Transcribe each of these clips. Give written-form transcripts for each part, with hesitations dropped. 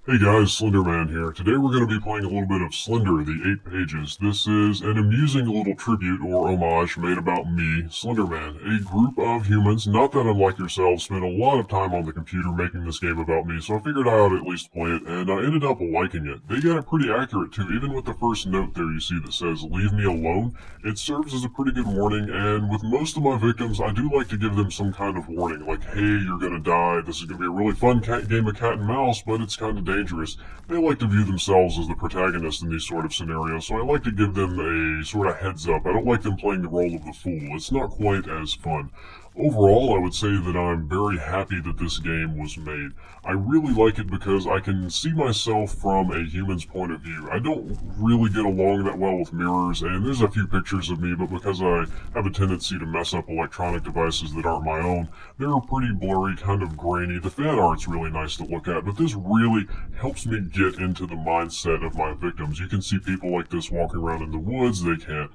Hey guys, Slenderman here. Today we're going to be playing a little bit of Slender, the 8 Pages. This is an amusing little tribute or homage made about me, Slenderman. A group of humans, not that unlike yourselves, spent a lot of time on the computer making this game about me, so I figured I ought to at least play it, and I ended up liking it. They got it pretty accurate too, even with the first note there you see that says, "Leave me alone." It serves as a pretty good warning, and with most of my victims, I do like to give them some kind of warning, like, hey, you're gonna die, this is gonna be a really fun game of cat and mouse, but it's kind of dangerous. They like to view themselves as the protagonist in these sort of scenarios, so I like to give them a sort of heads up. I don't like them playing the role of the fool. It's not quite as fun. Overall, I would say that I'm very happy that this game was made. I really like it because I can see myself from a human's point of view. I don't really get along that well with mirrors, and there's a few pictures of me, but because I have a tendency to mess up electronic devices that aren't my own, they're pretty blurry, kind of grainy. The fan art's really nice to look at, but this really helps me get into the mindset of my victims. You can see people like this walking around in the woods. They can't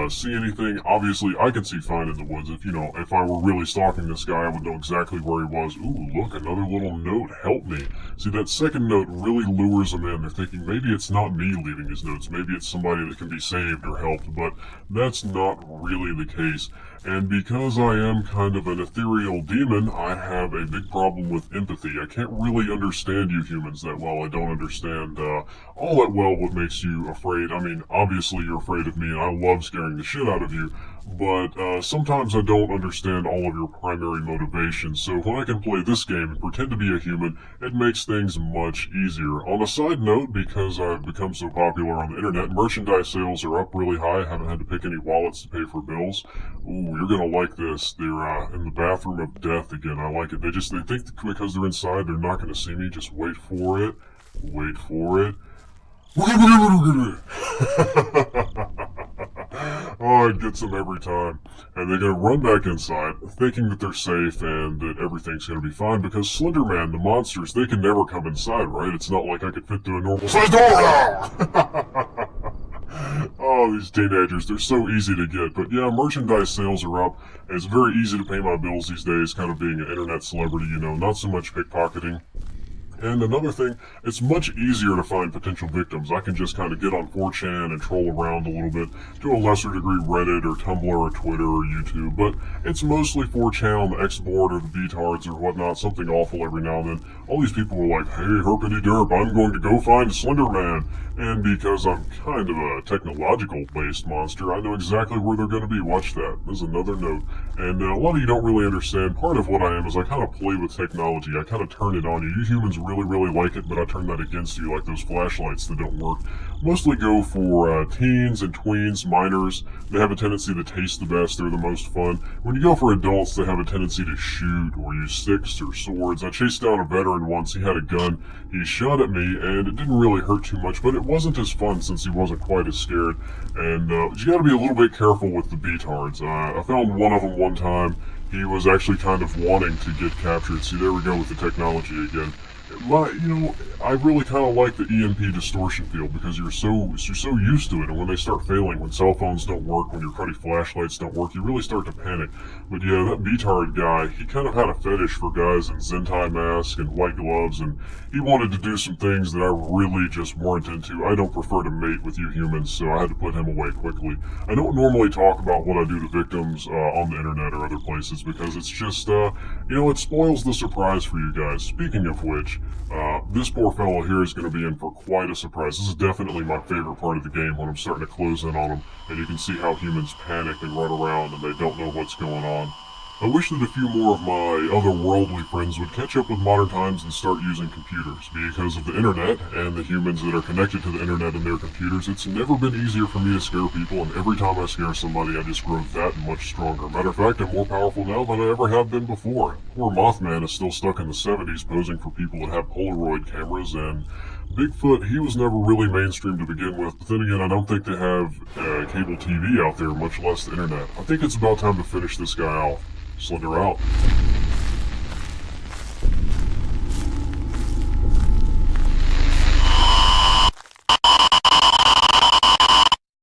see anything. Obviously, I can see fine in the woods. If I were really stalking this guy, I would know exactly where he was. Ooh, look, another little note. Help me. See, that second note really lures them in. They're thinking maybe it's not me leaving his notes. Maybe it's somebody that can be saved or helped, but that's not really the case. And because I am kind of an ethereal demon, I have a big problem with empathy. I can't really understand you humans that well. I don't understand all that well what makes you afraid. I mean, obviously you're afraid of me, and I love scaring the shit out of you, but sometimes I don't understand all of your primary motivations. So when I can play this game and pretend to be a human, it makes things much easier. On a side note, because I've become so popular on the internet, merchandise sales are up really high. I haven't had to pick any wallets to pay for bills. Ooh, you're gonna like this. They're in the bathroom of death again. I like it. They think because they're inside, they're not gonna see me. Just wait for it. Wait for it. Oh, it gets them every time. And they're gonna run back inside, thinking that they're safe and that everything's gonna be fine, because Slenderman, the monsters, they can never come inside, right? It's not like I could fit through a normal size door now! Oh, these teenagers, they're so easy to get. But yeah, merchandise sales are up. It's very easy to pay my bills these days, kind of being an internet celebrity, not so much pickpocketing. And another thing, it's much easier to find potential victims. I can just kind of get on 4chan and troll around a little bit, to a lesser degree Reddit or Tumblr or Twitter or YouTube, but it's mostly 4chan on the X-board or the betards or whatnot, something awful every now and then. All these people are like, hey, herpity derp, I'm going to go find Slenderman. And because I'm kind of a technological-based monster, I know exactly where they're going to be. Watch that. There's another note. And a lot of you don't really understand. Part of what I am is I kind of play with technology. I kind of turn it on you. You humans really like it, but I turn that against you, like those flashlights that don't work. Mostly go for teens and tweens, minors. They have a tendency to taste the best. They're the most fun. When you go for adults, they have a tendency to shoot or use sticks or swords. I chased down a veteran once. He had a gun. He shot at me, and it didn't really hurt too much, but it wasn't as fun since he wasn't quite as scared. And you gotta be a little bit careful with the betards. I found one of them one time. He was actually kind of wanting to get captured. See, there we go with the technology again. I really kind of like the EMP distortion field because you're so used to it, and when they start failing, when cell phones don't work, when your cruddy flashlights don't work, you really start to panic. But yeah, that Beatard guy, he kind of had a fetish for guys in Zentai masks and white gloves, and he wanted to do some things that I really just weren't into. I don't prefer to mate with you humans, so I had to put him away quickly. I don't normally talk about what I do to victims on the internet or other places because it's just, it spoils the surprise for you guys. Speaking of which, this poor fellow here is going to be in for quite a surprise. This is definitely my favorite part of the game when I'm starting to close in on him, and you can see how humans panic and run around and they don't know what's going on. I wish that a few more of my otherworldly friends would catch up with modern times and start using computers. Because of the internet and the humans that are connected to the internet and their computers, it's never been easier for me to scare people, and every time I scare somebody, I just grow that much stronger. Matter of fact, I'm more powerful now than I ever have been before. Poor Mothman is still stuck in the 70s posing for people that have Polaroid cameras, and Bigfoot, he was never really mainstream to begin with, but then again, I don't think they have cable TV out there, much less the internet. I think it's about time to finish this guy off. Slender out.